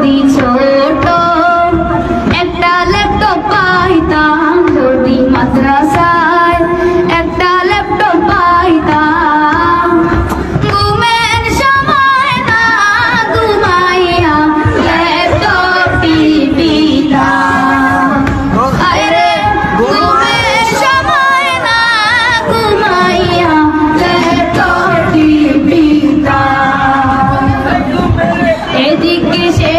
যদি ছোট একটা ল্যাপটপ পাইতাম, যদি মাদ্রাসায় একটা ল্যাপটপ পাইতাম, ঘুমের সময় না ঘুমাইয়া ল্যাপটপ টিপিতাম। আরে ঘুমের সময় না ঘুমাইয়া ল্যাপটপ টিপিতাম। এদিকে সে